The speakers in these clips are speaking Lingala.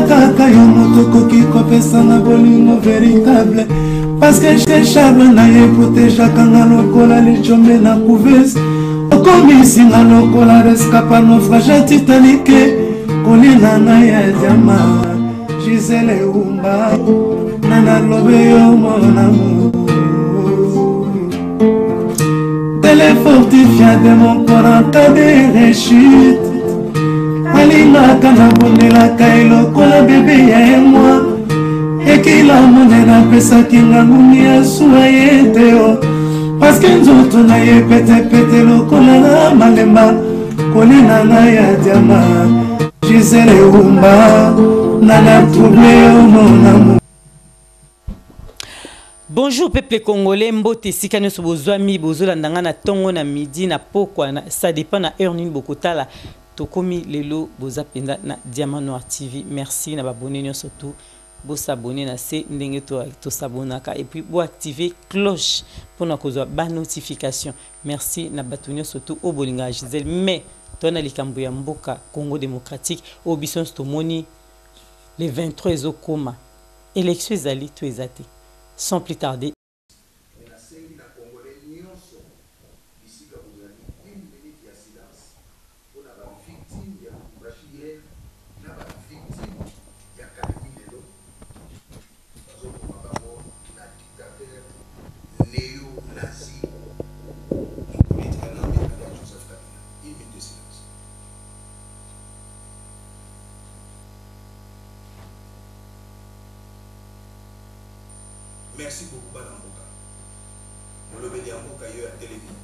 kaka yo moto koki kopesa na bolingo véritable. Parce que chez Charles na ye protégeaka nga lokola lichombe na couveuse. Okomisi nga lokola rescapa naufrage Titanique. Kolina na ya diama Gisele Umba Nana lobe yo mon amour. Télé fortifié de mon corps en cas de rechute. Alina kana bondela kailo kola bébé ya moi. Ekila monena pesa kinga ngumi ya suaye teo. Parce que nzoto na ye pete pete lokola na malemba. Kolina na ya diama Gisele Umba Nana troublé mon amour. Bonjour peuple congolais, mbote sika nyoso bozwami bozolandanga na tongo na midi na pokwa na ça dépend na heure nini bokotala tokomi lelo bozapenda na Diamant Noir TV. Merci na babone nyoso tout bo s'abonner na se ndenge to s'abonaka et puis bo activer cloche pour na kozwa ba notification. Merci na bato nyoso tout o bolinga Gisèle mais tona likambo ya mboka Congo démocratique au bison stomoni les 23 ezokoma élection ezali to ezate. Sans plus tarder. Merci beaucoup, Banamboka. Nous le bénissons à la télévision.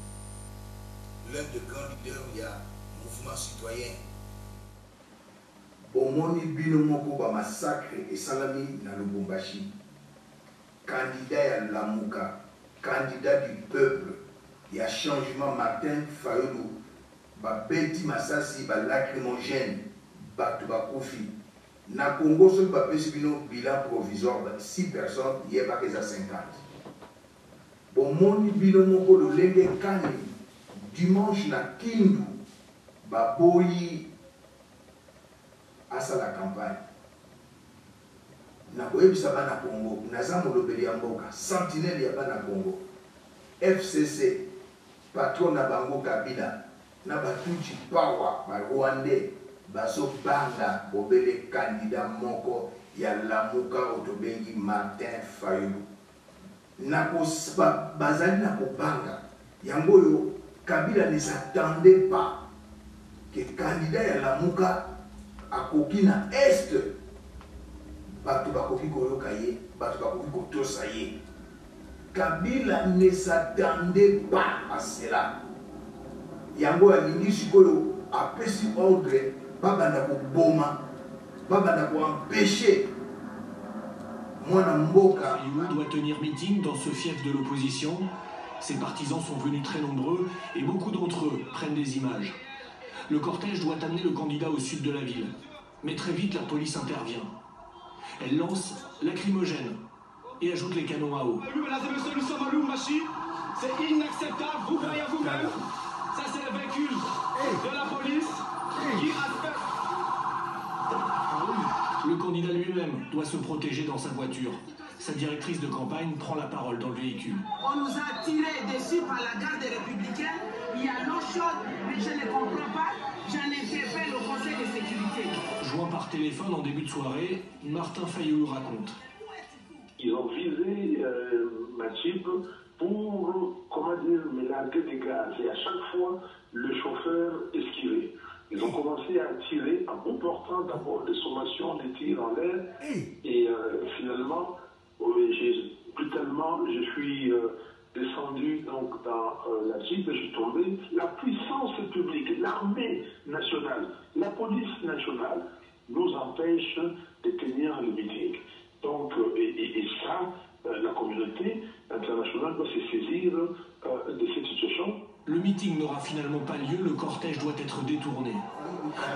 L'un des grands leaders, il y a le mouvement citoyen. Bomoni Binomoko ba massacre et salami na Lubumbashi. Candidat à Lamuka, candidat du peuple, il y a changement Martin Fayulu. Ba Betty Massassi, ba lacrymogène, ba Tubakofi. Na Congo, ce bilan provisoire, 6 personnes, il n'y a pas que ça 50. Bon, mon bilan, le lenge kani, dimanche, na Kindu, Baboyi, à la campagne. Na Boyebi Saba na Congo, Nazamo Lobeli Amboka, Sentinelle Yaba na Congo, FCC, patron na Bango Kabila, na Batuchi Pawa, Rwandais. Baso banga bobele candidat moko ya Lamuka otobengi Martin Fayulu. Nako bazali nako banga yango yo Kabila ne s'attendait pas que candidat ya Lamuka akoki na est bato bakoki koyoka ye bato bakoki kotosa ye. Kabila ne s'attendait pas à cela. Yango alingi sikoyo apesi ordre Baba n'a empêché. Fayulu doit tenir meeting dans ce fief de l'opposition. Ses partisans sont venus très nombreux et beaucoup d'entre eux prennent des images. Le cortège doit amener le candidat au sud de la ville. Mais très vite, la police intervient. Elle lance lacrymogène et ajoute les canons à eau. Mesdames et messieurs, nous sommes à Lubumbashi. C'est inacceptable. Vous voyez vous-même. Ça, c'est le véhicule de la police. Le candidat lui-même doit se protéger dans sa voiture. Sa directrice de campagne prend la parole dans le véhicule. On nous a tiré dessus par la garde républicaine. Il y a l'eau chaude, mais je ne comprends pas. J'en interpelle au Conseil de sécurité. Joint par téléphone en début de soirée, Martin Fayulu raconte. Ils ont visé ma cible pour, comment dire, mélanger des gaz. Et à chaque fois, le chauffeur esquivait. Ils ont commencé à tirer en comportant d'abord des sommations, des tirs en l'air. Et finalement, brutalement, je suis descendu donc, dans la Jeep et je suis tombé. La puissance publique, l'armée nationale, la police nationale nous empêche de tenir le meeting. Donc, et ça, la communauté internationale doit se saisir de cette situation. Le meeting n'aura finalement pas lieu, le cortège doit être détourné.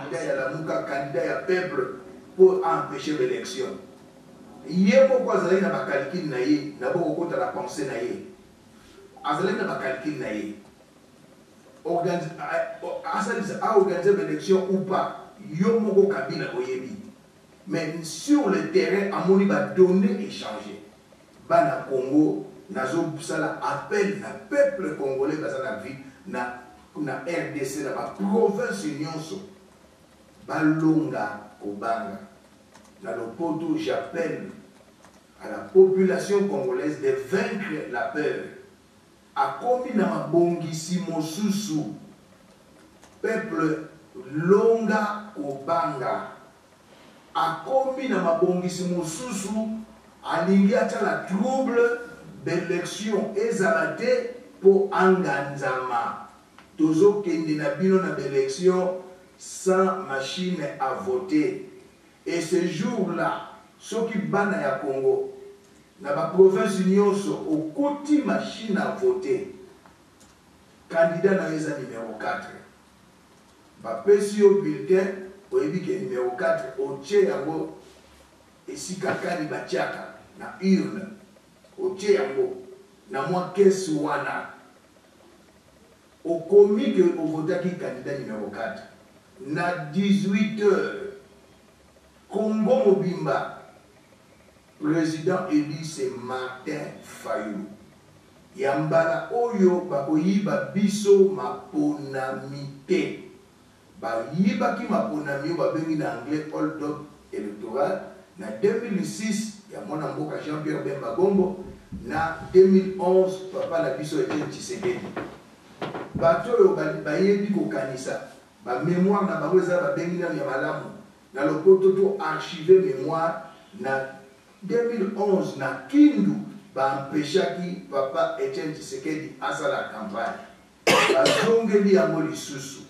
Candidat à peuple pour empêcher l'élection. Il y a beaucoup de gens qui ont calculé, qui ont pensé, qui ont calculé. Organiser l'élection ou pas, il y a beaucoup de Kabila. Mais sur le terrain, à mon va donner et changer. Bana Congo, nazo sala appel na peuple congolais dans la vie, na RDC, na la province nyonso. Balonga Kobanga. Dans le poteau, j'appelle à la population congolaise de vaincre la peur. A komi na mabongisi mosusu, peuple longa Kobanga. A komi na mabongisi mosusu, alingi ata la trouble d'élection ezalate pour anganzama. Tozo kende na bino na d'élection sans machine à voter. Et ce jour-là, ceux qui bana ya Congo, dans la province nyonso, au côté machine à voter, candidat na yeza numéro 4. Ba pesi au bulletin, au que numéro 4, au tché yango, et si kakani batiaka, na urne, au tché yango, na moi qu'est-ce wana, au commis que au vote qui candidat numéro 4, na 18 heures, Congo Mobimba, président élu c'est Martin Fayou. Yambala Oyo bakoyiba biso maponamite. Bayiba ki maponami ba bengi na anglais hold up électoral. Na 2006 ya mwana mboka Jean-Pierre Bemba Gombo. Na 2011 papa na biso Etienne Tshisekedi. Bato oyo bayebi kokanisa. Ba mémoire na bango eza ba bengi na malamu. Dans le prototype archivé mémoire, na 2011, na Kindu, ba empêchaki papa Etienne Tshisekedi à la campagne. Ba zongeli yango lisusu.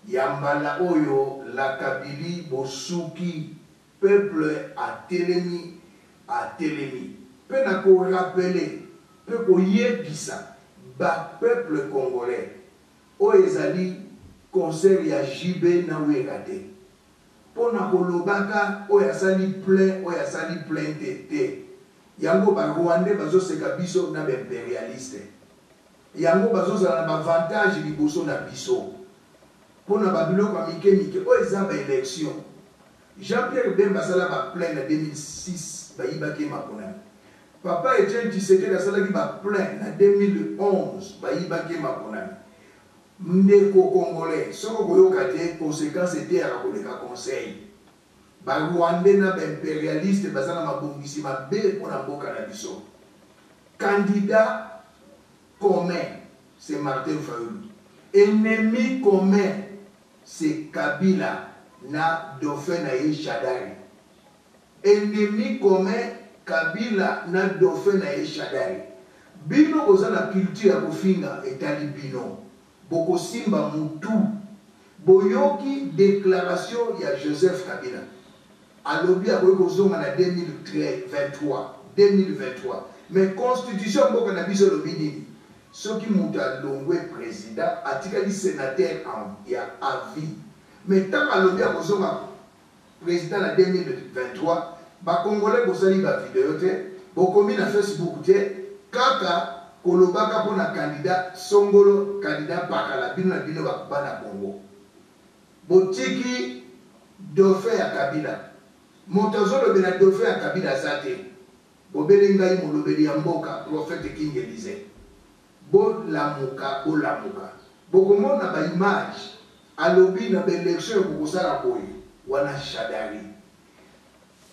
Yambala oyo la Kabili bosuki peuple a telemi. Pe na ko rappeler, pe ko yebisa ba peuple congolais. O ezali concert ya JB na wekate. Pona kolobaka oya sali plein tete. Yango ba Rwandais bazo seka biso na impérialiste. Yango bazo zala na avantage liboso na biso. Pona ba biloko mike oya za ba élection. Jean-Pierre Bemba sala ba plein na 2006 ba yibaki makonami. Papa Etienne Tshisekedi sala ki ba plein na 2011 ba yibaki makonami. Ndeko congolais, soko koyoka te conséquence était à koleka conseil. Ba Rwandais na ba impérialiste bazana mabongisi mabe pona mboka na biso. Candidat commun, c'est Martin Fayulu. Ennemi commun, c'est Kabila na Dauphin na Shadari. Ennemi commun, Kabila na Dauphin na Shadari. Bino kozala culture ya kofinga etali bino. Boko simba mutu boyoki déclaration ya Joseph Kabila alobi akoki kozonga na 2023 mais constitution mboka na biso lobi nini soki mutu alongwe président atikali sénateur ya avis mais tant alobi akozonga président na 2023 bakongolais bosali ba video te bokomi na Facebook te kaka kolobaka pona candidat songolo candidat pakala bino na bino bakubana Congo botiki Dauphin ya Kabila motozo lobela Dauphin ya Kabila zate bobeli ngai molobeli ya mboka prophète King Élysée bolamuka bokomona ba image alobi na ba élection kokosala boye wana Shadari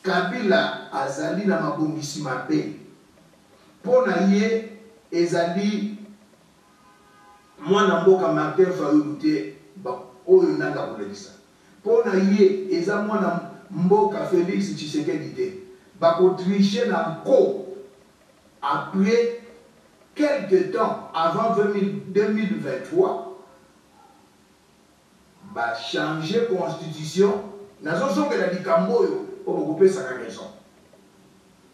Kabila azali na mabongisi mabe pona ye ezali mwana mboka Martin Fayulu te oyo nanga kolekisa pona ye eza mwana mboka Félix Tshisekedi te bakotricher na nko après quelques temps avant 2023 ba changer constitution nazozongela likambo oyo po bokopesaka raison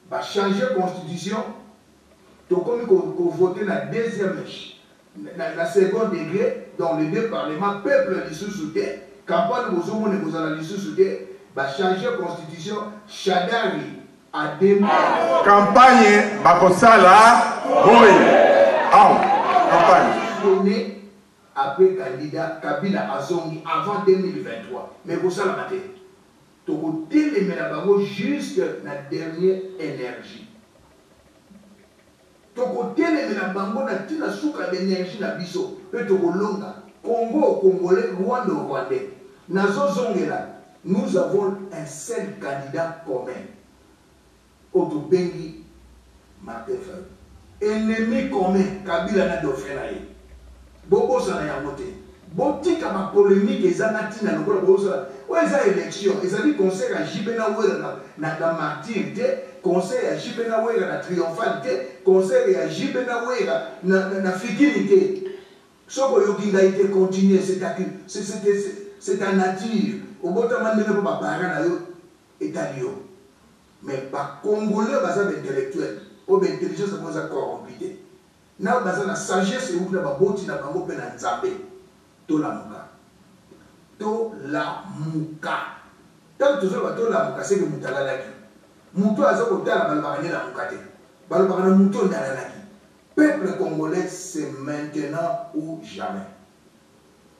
ba changer constitution tokomi ko voter na deuxième na second degré dans les deux parlements peuple lisusu te campagne bozomone kozala lisusu te ba changer constitution Shadari a démarré campagne bakosala boye campagne après candidat Kabila azongi avant 2023 mais kosala mate tokotelemela bango jusque na dernière énergie. Tokotelemela bango na tina suka l'énergie na biso pe tokolonga Congo congolais, Rwanda rwandais. Nazozongela, nous avons un seul candidat commun. Otobengi Martin Fayulu. Ennemi commun, Kabila na Dofenaye. Bobo sana ya moté. Botika ma polémique ezanati na lokola bobo sana. Ouais, ça élection, ils ont dit conseil à Jibena Wera na martyr, conseil à Jibena Wera na triomphalité, conseil à Jibena Wera na fikinité. Ce que a été continué, c'est ta nature. Au bout de la nature, est à Lyon. Mais par Congolais, ils sont intellectuels. Ils sont intelligents, ils sont corrompus. Ils ont la sagesse, ils ont la beauté, ils ont la nzambe. To la muka. To la muka. Tant que tu as to la muka, c'est que tu as la laki. Mouto a zoko ta la balbarane la mukate. Balbarane mouto na la laki. Peuple congolais, c'est maintenant ou jamais.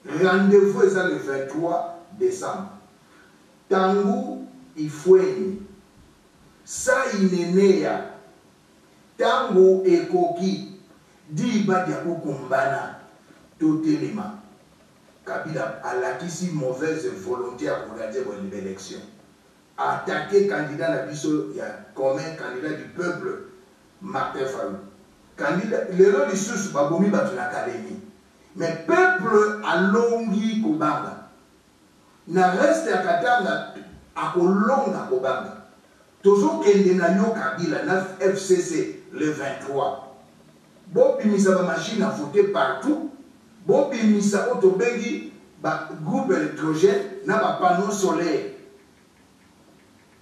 Rendez-vous est le 23 décembre. Tangu ifweni. Sa inenea. Tangu ekoki. Di badia kukumbana. Totelema. Kabila a l'acquis mauvaise volonté à organiser une élection. Attaquer candidat la biso, il y a comme un candidat du peuple, Martin Fayulu. Candidat, le lot de sous babomi batuna kalemi. Mais peuple a longi kobanga. Na reste à Katanga a kolonga kobanga. Toujours kende na yo Kabila na FCC le 23. Bobi misa ba machine à voter partout. Bobi misa otobengi ba groupe électrogène na ba panneau solaire.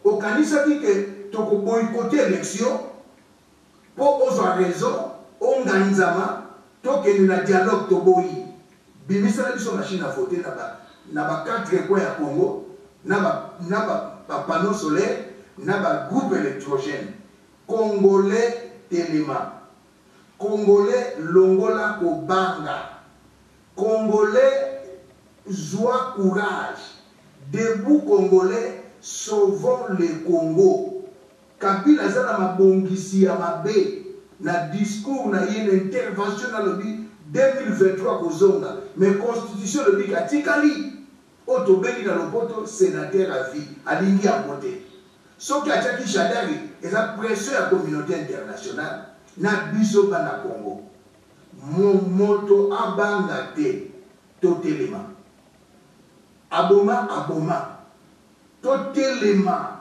Au kanisa ki ke toko boycotter élection. Pour avoir raison, on gagne tant qu'il y a un dialogue toboyi. Bimisa na biso machine à voter na ba 4 coins à Congo, na ba panneau solaire, na ba groupe électrogène. Congolais Téléma. Congolais Longola Kobanga. Congolais joie courage. Debout Congolais, sauvons le Congo. Kabila zana mabongisi ya mabe na discours na yene intervention na lobi 2023 kozonga mais constitution lobi katikali otobeli na lopoto sénateur à vie alingi à côté soki ataki Shadari eza pression ya communauté internationale na biso bana Congo moto abanga te totelema aboma totelema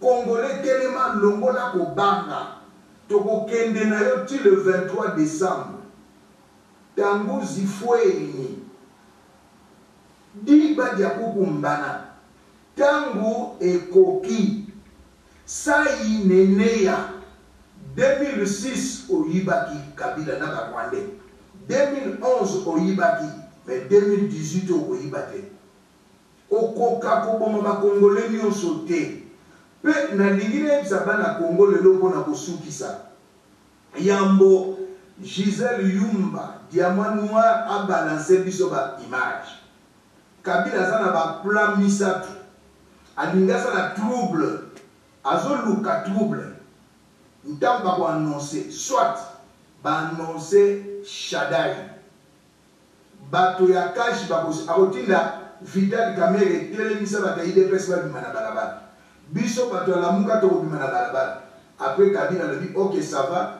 Congolais tellement longola kobanga toko kende na yo ti le 23 décembre tangu zifweni di badia kukumbana tangu ekoki sai neneya 2006 oyibaki Kabila na Rwandais 2011 oyibaki mais 2018 oyibate okoka koboma ba Congolais nyonso te. Pe na lingine bana Congo lelo pona kosukisa yambo Gisèle Yumba diamant noir a balancé biso ba image Kabila zana ba plan misatu alingasa na trouble azoluka trouble ntamba ko annoncer soit ba annoncer Shadari bato ya kashi ba ko akotinda Vital Kamerhe telemisa ba taide presse ba bimana balabala biso bato la muka to bimana balabala après Kabila le dit OK ça va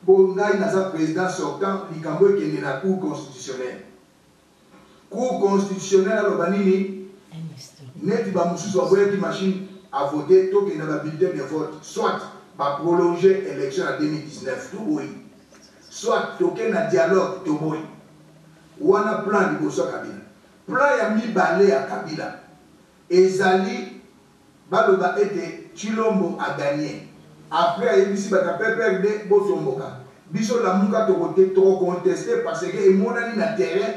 bon ngai naza président sortant likambo ekende na cour constitutionnelle aloba nini neti ba mususu baboyaki machine à voter tokende ba bulletin de vote soit ba prolonger élection en 2019 toboyi soit tokende na dialogue toboyi wana plan liboso Kabila plan ya mibale ya Kabila ezali baloba ete Chilombo a gagné. Après, il y a un PPRD Bosomboka. Biso la muka trop contesté parce que mon ami na terrain,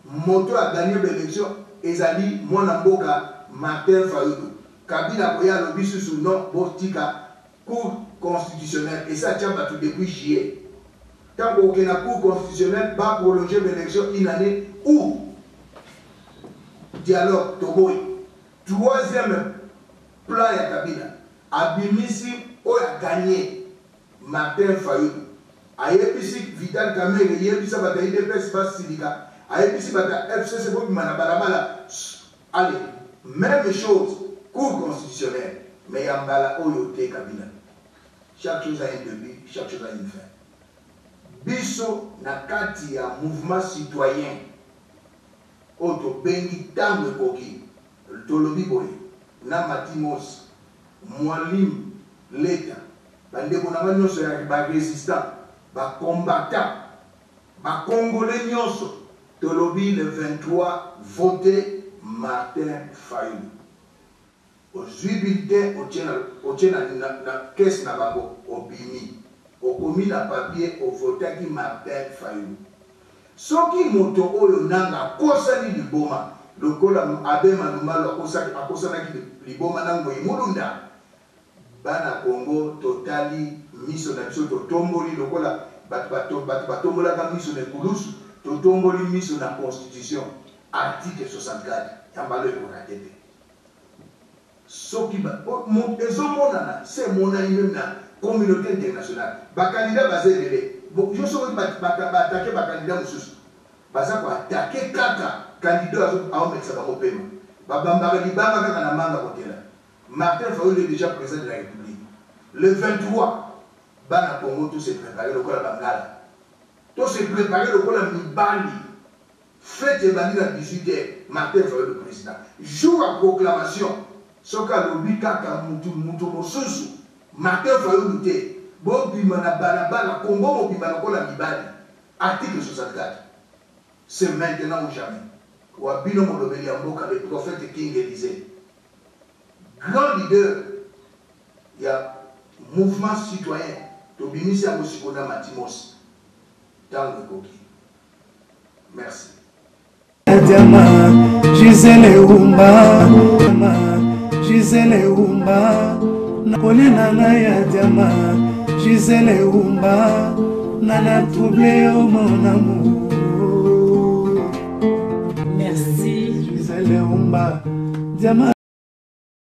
moto a gagné l'élection. Ezali mon amboka Martin Fayulu. Kabila Koya le biso sous nom Botika Cour constitutionnelle. Et ça tient tout depuis juillet. Tant qu'on a Cour constitutionnelle, va prolonger l'élection une année ou dialogue Toboy. troisième plan ya Kabila abimisi oya gagné Martin Fayulu ayebisi Vital Kamerhe yebisa bata IDPS basilika ayebisi bata FCC bobima balabala. Allez, même chose cour constitutionnelle mais yambala oyo te Kabila. Chaque chose a un début, chaque chose a une fin. Biso na kati ya mouvement citoyen oto bengi tango koki tolobi boye na Matimos Mwalim Leta bandeko na nyonso ya ba résistant ba combattant ba congolais nyonso tolobi le 23 voter Martin Fayulu ozuibilité otiena na caisse na bango obimi okomi na papier ovotaki Martin Fayulu. Soki moto oyo nanga kosani liboma lokola abe manumalo akosanaki liboma nango imulunda bana Congo totali miso na biso totomboli lokola batombolaka miso na kulusu totomboli miso na constitution article 64 yambalo ekoratete soki ezomonana se monani même na communauté internationale bakandidat bazelele yo soki baatake bakandidat mosusu baza koatake kaka candidat aomekisa bango pema babambaka libanga kaka na manga kotela. Martin Fayulu est déjà président de la République. Le 23 bana Congo tout se préparer lokola bangala tout se préparer lokola mibali fête ebandi na 18h Martin Fayulu président jour à proclamation soka lobi kaka mutu mosusu Martin Fayulu te bobima na balabala Congo mobima lokola mibali article 64 c'est maintenant ou jamais wabino molobeli ya mboka le prophète King Élysée grand leader il y a mouvement citoyen tobimisi ya mosikoda Matimos tango koki. Merci. Gisele Umba Gisele Umba Nakolina na ya diama Gisele Umba Nana troublé au mon amour. Merci Gisele Umba diama.